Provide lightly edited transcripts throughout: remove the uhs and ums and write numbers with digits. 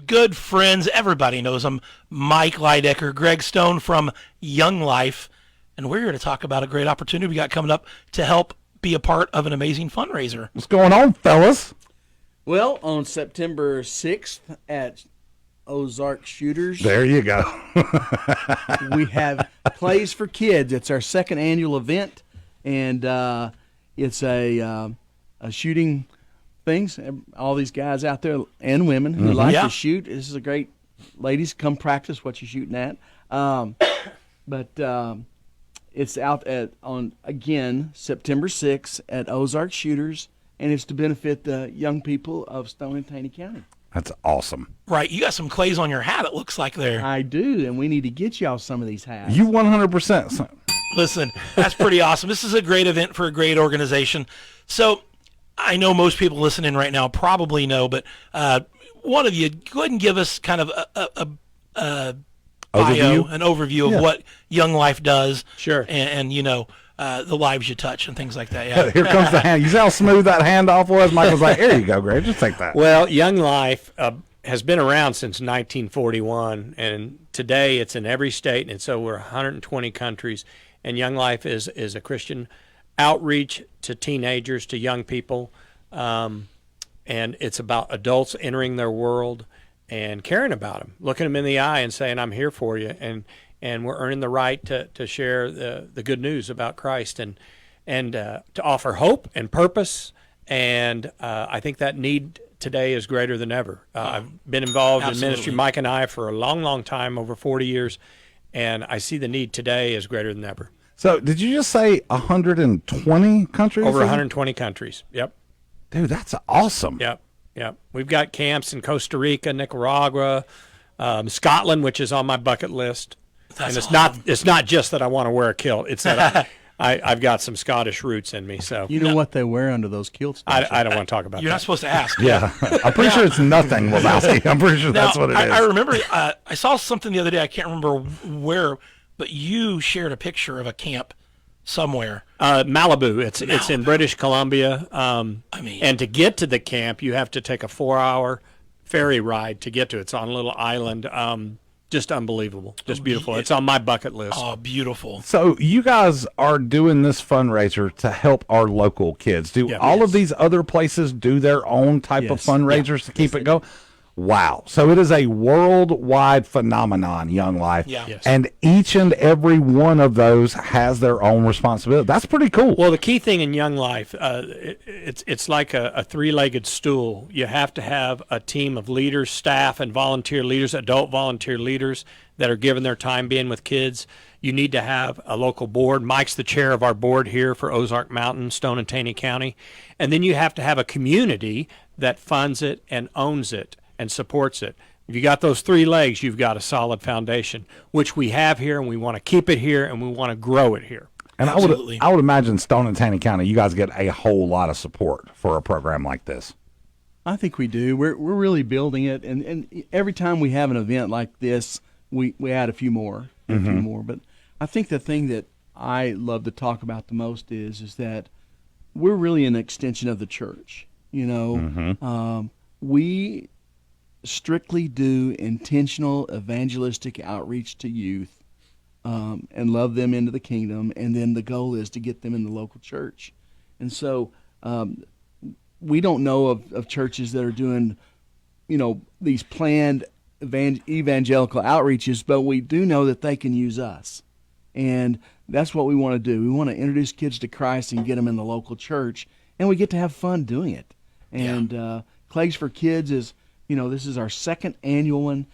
Good friends. Everybody knows them. Mike Lydecker, Greg Stone from Young Life. And we're here to talk about a great opportunity we got coming up to help be a part of an amazing fundraiser. What's going on, fellas? Well, on September 6th at Ozark Shooters, There you go. we have Plays for Kids. It's our second annual event, and it's a shooting things. All these guys out there and women who like Yeah. to shoot. This is a great, ladies, come practice what you're shooting at. It's out on again September 6th at Ozark Shooters, and it's to benefit the young people of Stone and Taney County. That's awesome. Right. You got some clays on your hat, it looks like there. I do, and we need to get y'all some of these hats. You 100%. Listen, that's pretty awesome. This is a great event for a great organization. So I know most people listening right now probably know, but one of you, go ahead and give us kind of a bio, Overview? an overview of Yeah. what Young Life does. Sure. And the lives you touch and things like that. Yeah. Here comes the hand. You see how smooth that handoff was? Michael's like, here you go, Greg. Just take that. Well, Young Life has been around since 1941, and today it's in every state, and so we're 120 countries. And Young Life is a Christian outreach to teenagers, to young people, and it's about adults entering their world and caring about them, looking them in the eye and saying, "I'm here for you," and we're earning the right to share the good news about Christ and to offer hope and purpose. And I think that need today is greater than ever. I've been involved in ministry, Absolutely. Mike and I, for a long, long time, over 40 years, and I see the need today is greater than ever. So, did you just say 120 countries? Over 120 countries. Yep. Dude, that's awesome. Yep. Yep. We've got camps in Costa Rica, Nicaragua, Scotland, which is on my bucket list. That's And it's awesome. not just that I want to wear a kilt. It's that I've got some Scottish roots in me. So You know what they wear under those kilts? I don't want to talk about You're not that. supposed to ask. Yeah. I'm pretty sure it's nothing, Lebowski. I'm pretty sure Now, that's what it is. I remember I saw something the other day. I can't remember where, but you shared a picture of a camp somewhere. Malibu. It's in British Columbia. mean- and to get to the camp, you have to take a 4-hour ferry ride to get to it. It's on a little island. Just unbelievable. Just beautiful. It's on my bucket list. Oh, beautiful. So you guys are doing this fundraiser to help our local kids. Do Yeah. all of these other places do their own type of Yes. fundraisers to keep it going? Wow. So it is a worldwide phenomenon, Young Life. Yeah. Yes. And each and every one of those has their own responsibility. That's pretty cool. Well, the key thing in Young Life, it's like a three-legged stool. You have to have a team of leaders, staff, and volunteer leaders, adult volunteer leaders that are giving their time being with kids. You need to have a local board. Mike's the chair of our board here for Ozark Mountain, Stone and Taney County. And then you have to have a community that funds it and owns it and supports it. If you got those three legs, you've got a solid foundation, which we have here, and we want to keep it here, and we want to grow it here. And Absolutely. I would imagine Stone and Taney County, you guys get a whole lot of support for a program like this. I think we do. We're really building it, and every time we have an event like this, we add a few more, But I think the thing that I love to talk about the most is that we're really an extension of the church. You know, we strictly do intentional evangelistic outreach to youth, and love them into the kingdom, and then the goal is to get them in the local church. And so we don't know of churches that are doing, these planned evangelical outreaches, but we do know that they can use us. And that's what we want to do. We want to introduce kids to Christ and get them in the local church, and we get to have fun doing it. And Clays for Kids is, this is our second annual one.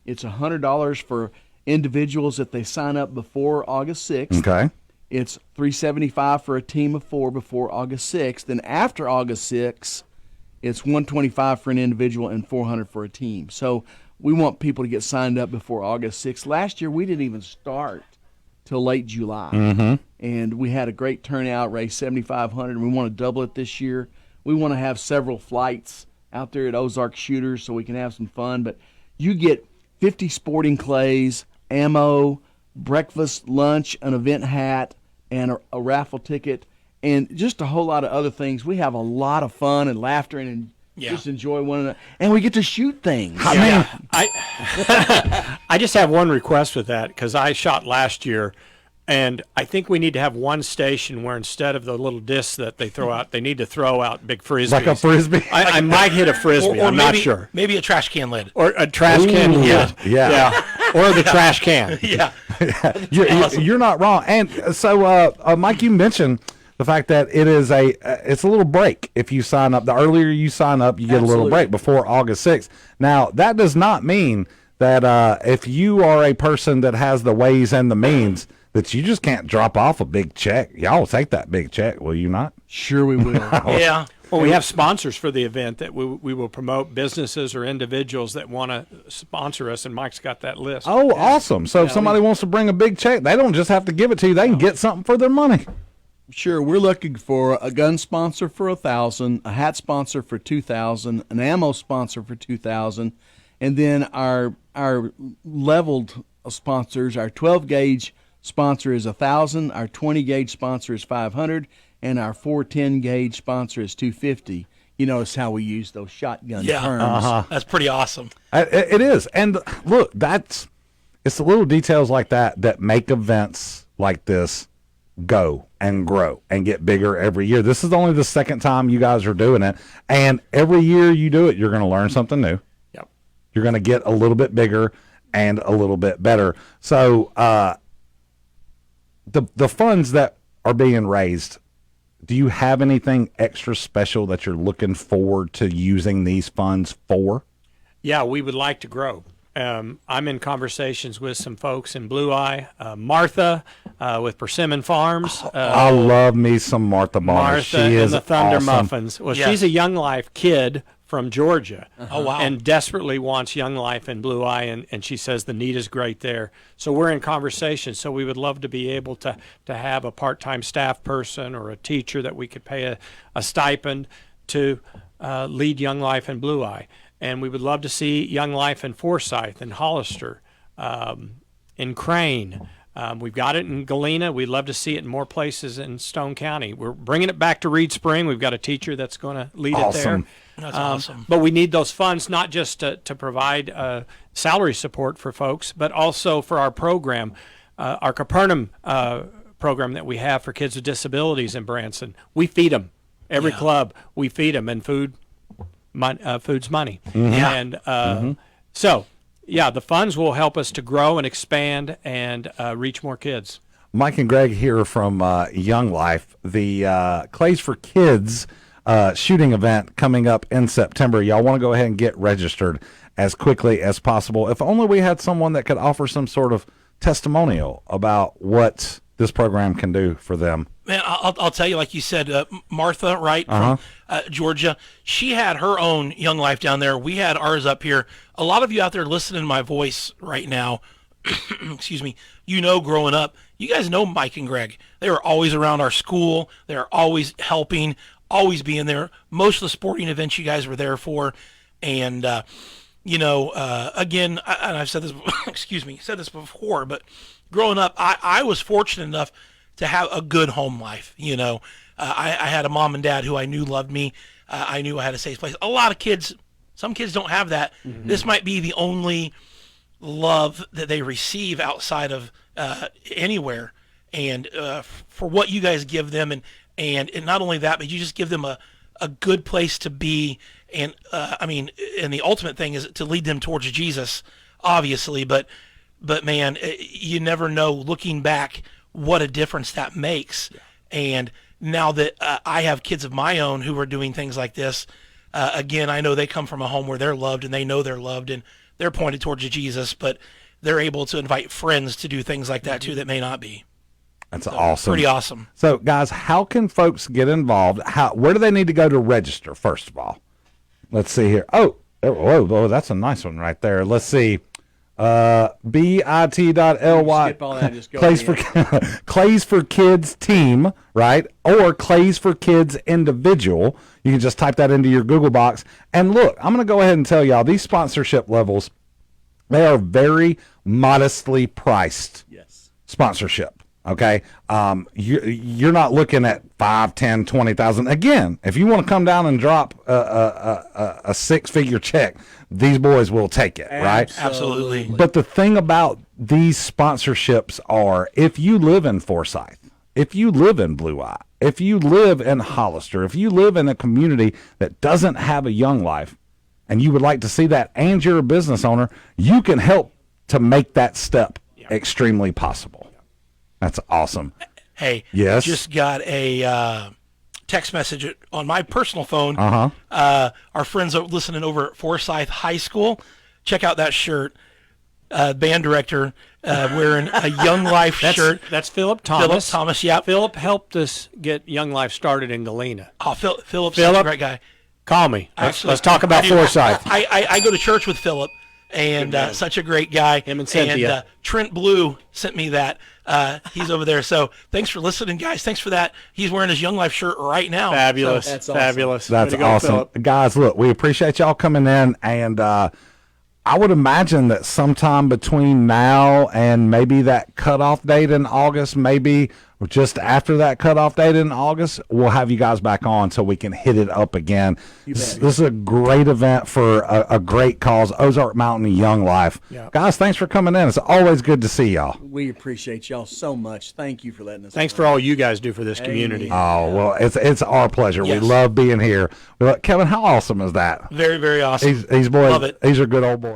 It's $100 for individuals if they sign up before August 6th. Okay. It's $375 for a team of 4 before August 6th. Then after August 6th, it's $125 for an individual and $400 for a team. So we want people to get signed up before August 6th. Last year, we didn't even start till late July. And we had a great turnout, raised $7,500, and we want to double it this year. We want to have several flights out there at Ozark Shooters so we can have some fun. But you get 50 sporting clays, ammo, breakfast, lunch, an event hat, and a raffle ticket, and just a whole lot of other things. We have a lot of fun and laughter and Yeah. Just enjoy one another, and we get to shoot things. I mean, I just have one request with that because I shot last year, and I think we need to have one station where instead of the little discs that they throw out, they need to throw out big frisbees. like a frisbee. I might hit a frisbee. Or I'm maybe, not sure. Maybe a trash can lid. Or a trash can. Ooh, Yeah. yeah. Or the trash can. Yeah. You're not wrong. And so, Mike, you mentioned the fact that it's a little break if you sign up. The earlier you sign up, you get a little Absolutely. break before August 6th. Now, that does not mean that if you are a person that has the ways and the means, that you just can't drop off a big check. Y'all will take that big check, will you not? Sure, we will. Yeah. Well, we have sponsors for the event that we will promote, businesses or individuals that want to sponsor us, and Mike's got that list. Oh, awesome. So if somebody wants to bring a big check, they don't just have to give it to you. They can get something for their money. Sure, we're looking for a gun sponsor for $1,000, a hat sponsor for $2,000, an ammo sponsor for $2,000, and then our leveled sponsors. Our 12 gauge sponsor is $1,000, our 20 gauge sponsor is $500, and our 410 gauge sponsor is $250. You notice how we use those shotgun Yeah. terms. That's pretty awesome. It is. And look, it's the little details like that make events like this go and grow and get bigger every year. This is only the second time you guys are doing it. And every year you do it, you're going to learn something new. Yep. You're going to get a little bit bigger and a little bit better. So the funds that are being raised, do you have anything extra special that you're looking forward to using these funds for? Yeah, we would like to grow. I'm in conversations with some folks in Blue Eye, Martha with Persimmon Farms. I love me some Martha Bonner. Martha She and is the Thunder awesome. Muffins. Well, Yes. she's a Young Life kid from Georgia. Oh, wow. And desperately wants Young Life in Blue Eye, and she says the need is great there. So we're in conversation. So we would love to be able to have a part-time staff person or a teacher that we could pay a stipend to lead Young Life in Blue Eye. And we would love to see Young Life in Forsyth and Hollister, in Crane. We've got it in Galena. We'd love to see it in more places in Stone County. We're bringing it back to Reed Spring. We've got a teacher that's going to lead it there. Awesome. That's awesome. But we need those funds not just to provide salary support for folks, but also for our program, our Capernaum program that we have for kids with disabilities in Branson. We feed them. Every club, we feed them, and food's money. Yeah. And so, yeah, the funds will help us to grow and expand and reach more kids. Mike and Greg here from Young Life, the Clays for Kids shooting event coming up in September. Y'all want to go ahead and get registered as quickly as possible. If only we had someone that could offer some sort of testimonial about what this program can do for them. Man, I'll tell you, like you said, Martha, right, from Georgia, she had her own Young Life down there. We had ours up here. A lot of you out there listening to my voice right now, excuse me, growing up, you guys know Mike and Greg. They were always around our school. They were always helping, always being there. Most of the sporting events you guys were there for. And, again, and I've said this, said this before, but growing up, I was fortunate enough to have a good home life. I had a mom and dad who I knew loved me. I knew I had a safe place. A lot of kids, some kids don't have that. Mm-hmm. This might be the only love that they receive outside of anywhere. And for what you guys give them, and not only that, but you just give them a good place to be. And and the ultimate thing is to lead them towards Jesus, obviously. But man, you never know, looking back, what a difference that makes. Yeah. And now that I have kids of my own who are doing things like this, again, I know they come from a home where they're loved and they know they're loved and they're pointed towards Jesus, but they're able to invite friends to do things like that too that may not be. That's awesome. Pretty awesome. So, guys, how can folks get involved? Where do they need to go to register, first of all? Let's see here. Oh, that's a nice one right there. Let's see. bit.ly Skip all that, just go Clays for Kids team, right? Or Clays for Kids individual. You can just type that into your Google box. And look, I'm going to go ahead and tell y'all, these sponsorship levels, they are very modestly priced Yes. sponsorship. Okay, you're not looking at 5, 10, 20,000. Again, if you want to come down and drop a 6-figure check, these boys will take it, right? Absolutely. But the thing about these sponsorships are, if you live in Forsyth, if you live in Blue Eye, if you live in Hollister, if you live in a community that doesn't have a Young Life, and you would like to see that, and you're a business owner, you can help to make that step extremely possible. That's awesome. Hey, Yes? just got a text message on my personal phone. Our friends are listening over at Forsyth High School. Check out that shirt. Band director wearing a Young Life shirt. That's Philip Thomas. Philip Thomas, yeah. Philip helped us get Young Life started in Galena. Oh, Philip's such a great guy. Call me. Actually, Let's talk about I do. Forsyth. I go to church with Philip, and such a great guy. Him and Cynthia. And Trent Blue sent me that. He's over there. So thanks for listening, guys. Thanks for that. He's wearing his Young Life shirt right now. Fabulous. So, That's awesome. Fabulous. That's Way to go, awesome. Philip. Guys, look, we appreciate y'all coming in, and I would imagine that sometime between now and maybe that cutoff date in August, maybe just after that cutoff date in August, we'll have you guys back on so we can hit it up again. This is a great event for a great cause, Ozark Mountain Young Life. Yeah. Guys, thanks for coming in. It's always good to see y'all. We appreciate y'all so much. Thank you for letting us. Thanks for all you guys do for this community. Oh, well, it's our pleasure. Yes. We love being here. Kevin, how awesome is that? very, very awesome. These boys, Love it. these are good old boys.